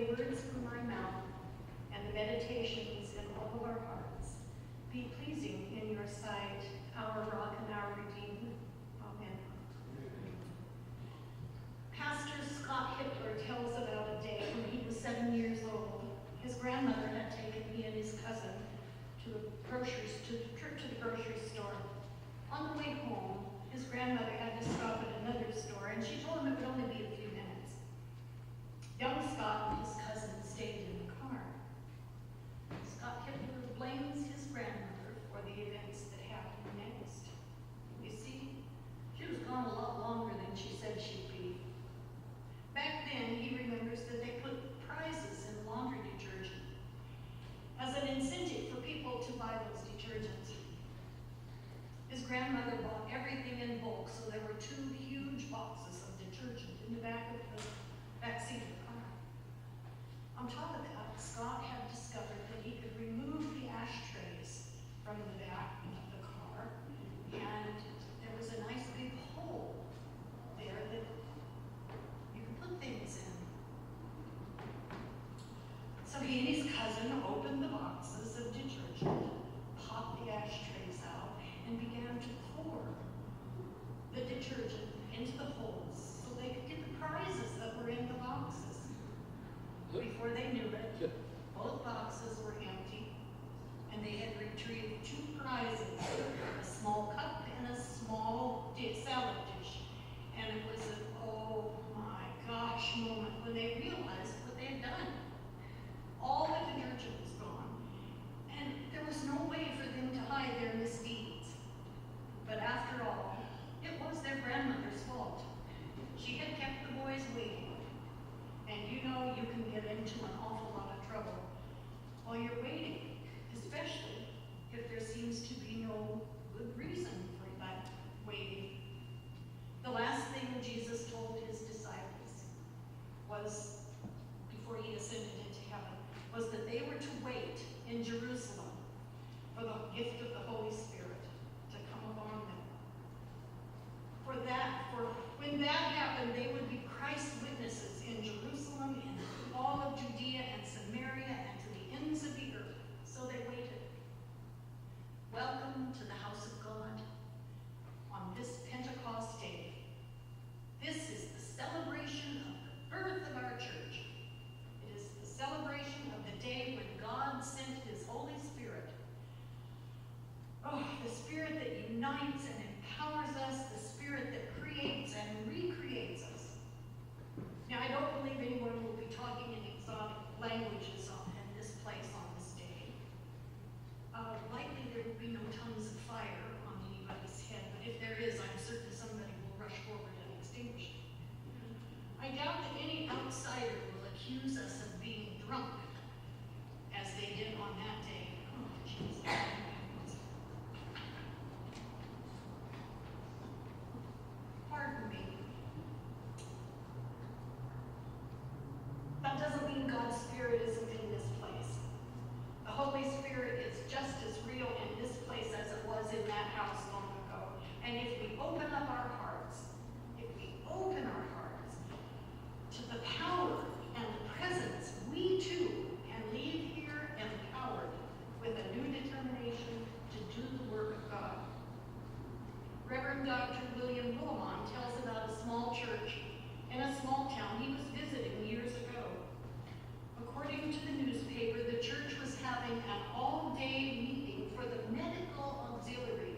the words from my mouth and the meditations in all of our hearts be pleasing in your sight, our rock and our redeemer. Amen. Pastor Scott Hitler tells about a day when he was 7 years old. His grandmother had taken he and his cousin to the trip to the grocery store. On the way home, his grandmother had to stop at another store, and she told him it would only be a few minutes. Young Scott and his cousin stayed in the car. Scott Hitler blames his grandmother for the events that happened next. You see, she was gone a lot longer than she said she'd be. Back then, he remembers that they put prizes in laundry detergent as an incentive for people to buy those detergents. His grandmother bought everything in bulk, so there were 2 huge boxes of detergent in the back seat of the car. On top of that, Scott had discovered that he could remove the ashtrays from the back of the car, and there was a nice big hole there that you could put things in. So he and his cousin opened the boxes of detergent, popped the ashtrays out, and began to pour the detergent into the holes so they could get the prizes that were in the boxes. Before they knew it, both boxes were empty, and they had retrieved 2 prizes, a small cup and a small salad dish. And it was an oh my gosh moment when they realized what they had done. All the detergent was gone, and there was no way for them to hide their misdeeds. But after all, it was their grandmother's fault. She had kept the boys waiting. And you know you can get into an awful lot of trouble while you're waiting, especially if there seems to be no good reason for that waiting. The last thing Jesus told his disciples was, before he ascended into heaven, was that they were to wait in Jerusalem for the gift of the Holy Spirit to come upon them. When that happened, they would be Christ's witnesses in Jerusalem, in all of Judea and Samaria, and to the ends of the earth. So they waited. Welcome to the house of God on this Pentecost day. This is the celebration of the birth of our church. It is the celebration of the day when God sent his Holy Spirit. Oh, the Spirit that unites and empowers us, the Spirit that creates and recreates us. Now, I don't believe anyone will be talking in exotic languages in this place on this day. Likely there will be no tongues of fire on anybody's head, but if there is, I'm certain somebody will rush forward and extinguish it. I doubt that any outsider will accuse us of being drunk, as they did on that day. Oh, Jesus. Pardon me. That doesn't mean God's Spirit isn't in this place. The Holy Spirit is just as real in this place as it was in that house long ago. And if we open up our hearts, to the power and the presence, we too can leave here empowered with a new determination to do the work of God. Reverend Dr. William Willimon tells about a small church in a small town he was visiting years ago. According to the newspaper, the church was having an all-day meeting for the medical auxiliary.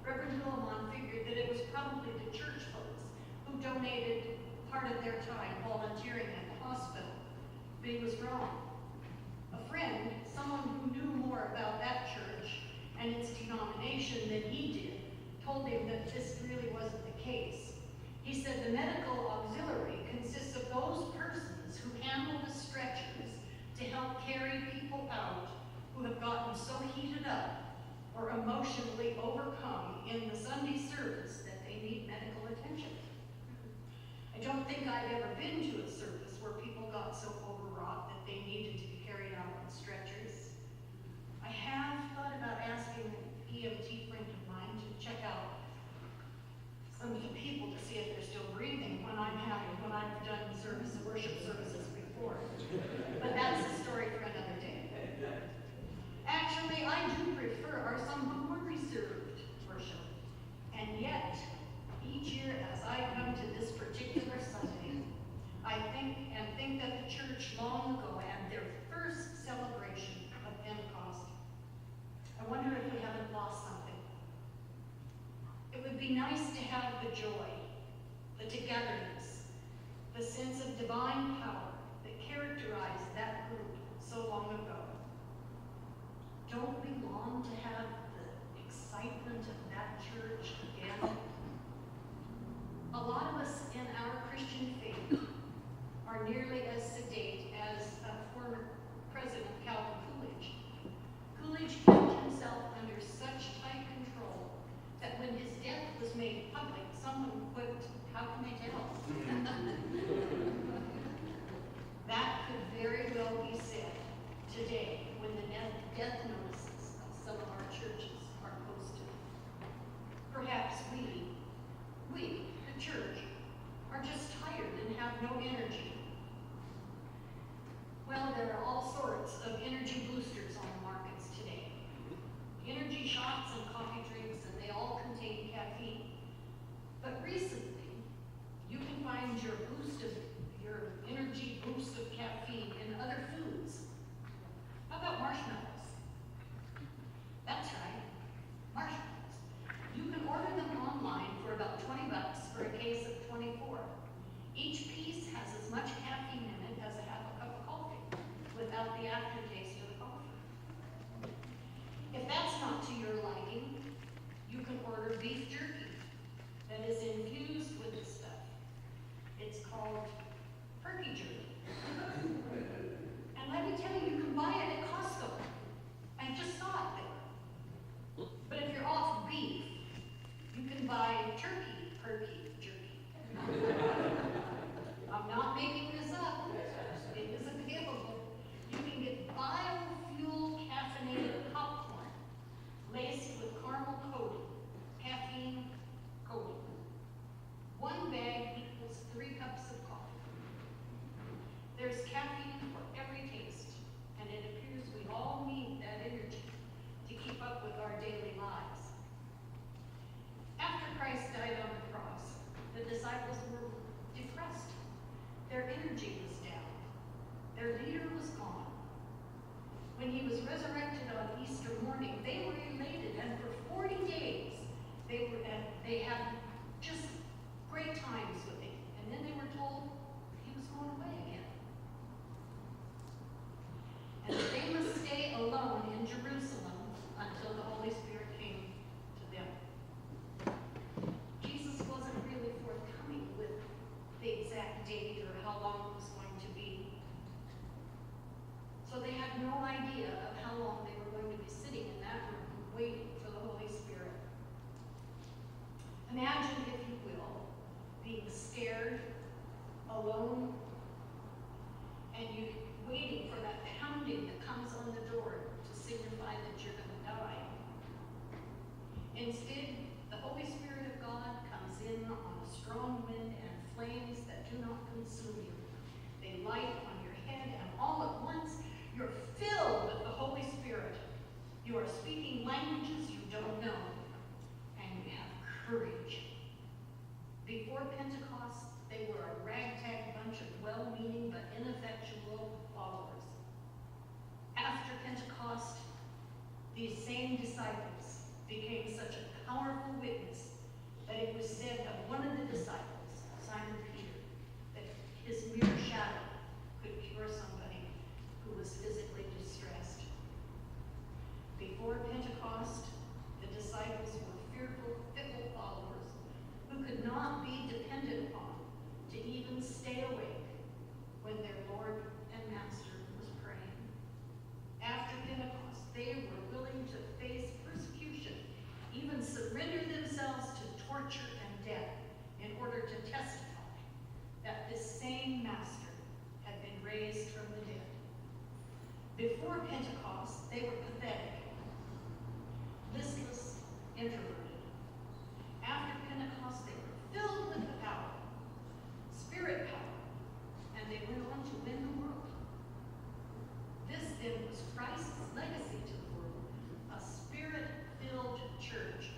Reverend Willimon figured that it was probably the church folks who donated part of their time volunteering at the hospital. But he was wrong. A friend, someone who knew more about that church and its denomination than he did, told him that this really wasn't the case. He said the medical auxiliary consists of those persons who handle the stretchers to help carry people out who have gotten so heated up or emotionally overcome in the Sunday service that they need medical attention. I don't think I've ever been to a service where people got so overwrought that they needed to be carried out on stretchers. I have thought about asking an EMT friend of mine to check out some of the people to see if they're still breathing when I've done worship services before. and think that the church long ago had their first celebration of Pentecost. I wonder if we haven't lost something. It would be nice to have the joy, the togetherness, the sense of divine power that characterized that group so long ago. Don't we long to have the excitement of that church again? A lot of us in our Christian faith are nearly as sedate as former President Calvin Coolidge. Coolidge kept himself under such tight control that when his death was made public, someone put, "How can I tell?" That could very well be said today when the death notices of some of our churches are posted. Perhaps we, the church, are just tired and have no energy. Well, there are all sorts of energy boosters on the markets today. Energy shots and coffee drinks, and they all contain caffeine. But recently, you can find your energy boost of caffeine in other foods. How about marshmallows? That's right, marshmallows. You can order them online for about $20 for a case of 24. Each piece has as much caffeine in it as a half a cup of coffee, without the aftertaste of the coffee. If that's not to your liking, you can order beef jerky that is infused with this stuff. It's called turkey jerky. And let me tell you, you can buy it at Costco. I just saw it there. But if you're off beef, you can buy turkey jerky. I'm not making this up. It is available. You can get biofuel caffeinated popcorn laced with caramel coating, caffeine coating. One bag equals 3 cups of coffee. There's caffeine for every taste, and it appears we all need that energy to keep up with our daily lives. After Christ died on the cross, the disciples were depressed. Their energy was down. Their leader was gone. When he was resurrected on Easter morning, they were elated, and for 40 days they had just great times with him. And then they were told he was going away again. And they must stay alone in Jerusalem until the Holy Spirit came to them. Jesus wasn't really forthcoming with the exact date or how long it was going to be. So they had no idea of how long they were going to be sitting in that room waiting for the Holy Spirit. Imagine, if you will, being scared, alone, and you waiting for that pounding that comes on the door to signify that you're going to die. Instead, the Holy Spirit of God comes in on a strong wind and flames that do not consume you. They light on your head, and all at once, you're filled with the Holy Spirit. You are speaking languages you don't know, and you have courage. Before Pentecost, they were a ragtag bunch of well-meaning but ineffectual followers. After Pentecost, these same disciples became such a powerful witness that it was said of one of the disciples, Simon Peter, that his mere shadow could cure somebody who was physically distressed. Before Pentecost, the disciples were fearful, fickle followers who could not be depended upon to even stay awake when their Lord and Master was praying. After Pentecost, they were willing to face persecution, even surrender themselves to torture and death in order to testify that this same Master had been raised from the dead. Before Pentecost, they were pathetic, listless, introverted. After Pentecost, they were filled with the power, spirit power, and they went on to win the world. This then was Christ's legacy to the world, a spirit-filled church.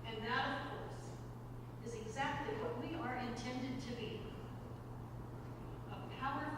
And that, of course, is exactly what we are intended to be. A powerful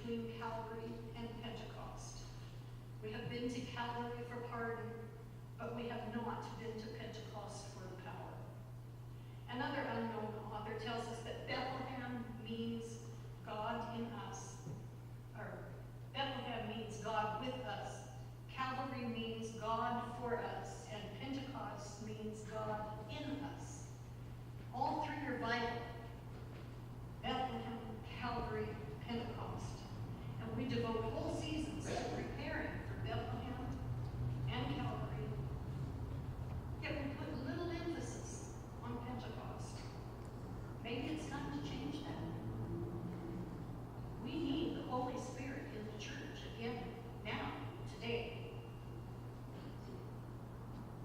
between Calvary and Pentecost. We have been to Calvary for pardon, but we have not been to Pentecost for the power. Another unknown author tells us that Bethlehem means God in us, or Bethlehem means God with us, Calvary means God for us, and Pentecost means God in us. All three are vital. Bethlehem, Calvary, Pentecost. And we devote whole seasons to preparing for Bethlehem and Calvary. Yet we put little emphasis on Pentecost. Maybe it's time to change that. We need the Holy Spirit in the church again, now, today.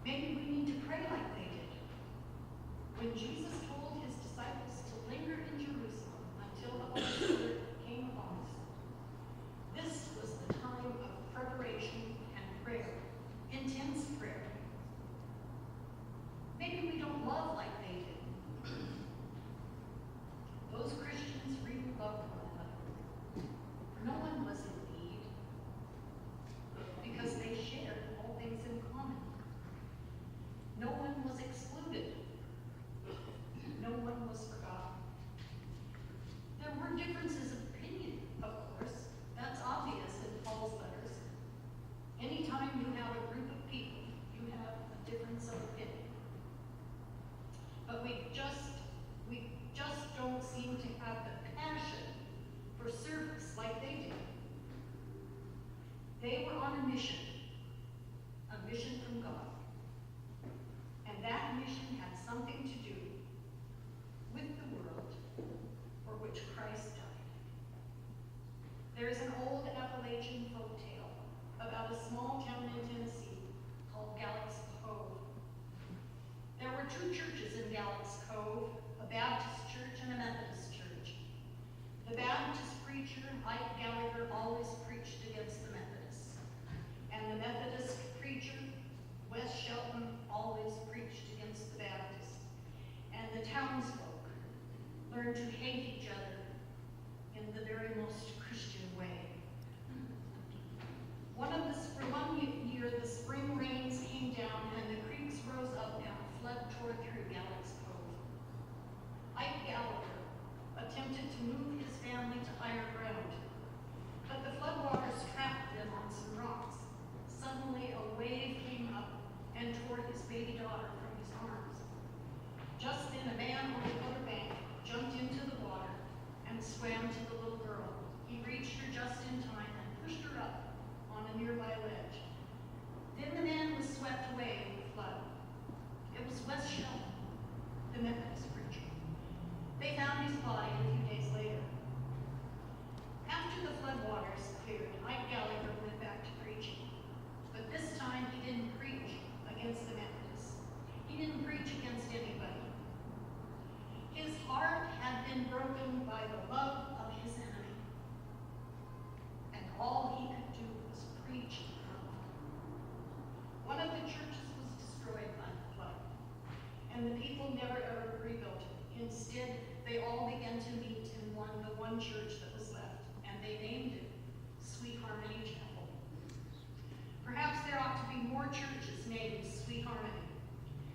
Maybe we need to pray like they did. When Jesus told his disciples to linger in Jerusalem until the Holy Spirit came upon us, this was the time of preparation and prayer, intense prayer. Maybe we don't love like they did. Those Christians really loved one another. No one was in need because they shared all things in common. No one was excluded. No one was forgotten. There were differences of opinion, of course. That's obvious in Paul's letters. Anytime you have a group of people, you have a difference of opinion. But we just don't seem to have the passion for service like they did. They were on a mission from God. And that mission had something to do with the world for which Christ died. There is an old Appalachian folk tale about a small town in Tennessee called Galax Cove. There were two churches in Galax Cove, a Baptist church and a Methodist church. The Baptist preacher, Ike Gallagher, always preached against the Methodists. And the Methodist preacher, Wes Shelton, always preached against the Baptists. And the townsfolk learned to hate each other in the very most Christian way. One year, the spring rains came down and the creeks rose up and a flood tore through Galax Cove. Ike Gallagher attempted to move his family to higher ground, but the floodwaters trapped them on some rocks. Suddenly, a wave came up and tore his baby daughter from his arms. Just then, a man on the other bank jumped into the water and swam to the little girl. He reached her just in time and pushed her up on a nearby ledge. Then the man was swept away in the flood. It was Wes Shelton, the Methodist preacher. They found his body a few days later. After the floodwaters cleared, Ike Gallagher went back to preaching. But this time he didn't preach against the Methodists. He didn't preach against anybody. His heart had been broken by the love of his enemy. And all he could do was preach love. One of the churches was destroyed by the flood, and the people never ever rebuilt it. Instead, they all began to meet in the one church that was left, and they named it Sweet Harmony Chapel. Perhaps there ought to be more churches named Sweet Harmony.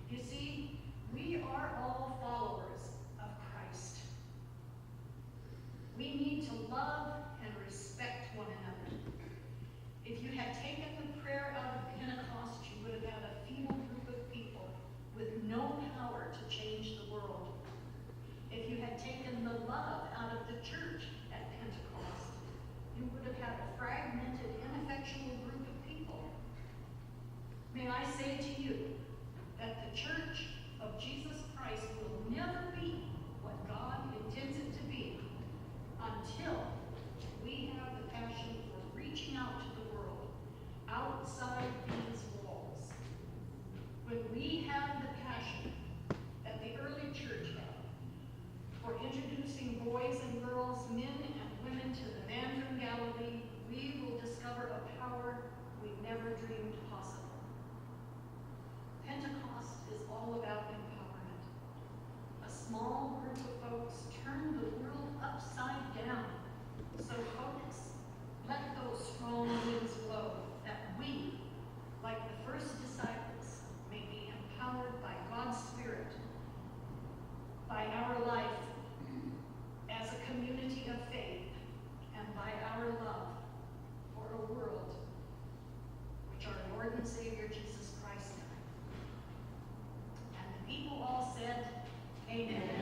You see, we are all followers of Christ. We need to love and respect one another. If you had taken the prayer out of Pentecost, you would have had a feeble group of people with no power to change the world. If you had taken the love out of the church at Pentecost, you would have had a fragmented, ineffectual group of people. May I say to you that the church of Jesus Christ will never be what God intends it to be until we have the passion for reaching out to the world outside these walls. When we have the passion that the early church had for introducing boys and girls and Savior Jesus Christ. And the people all said, Amen.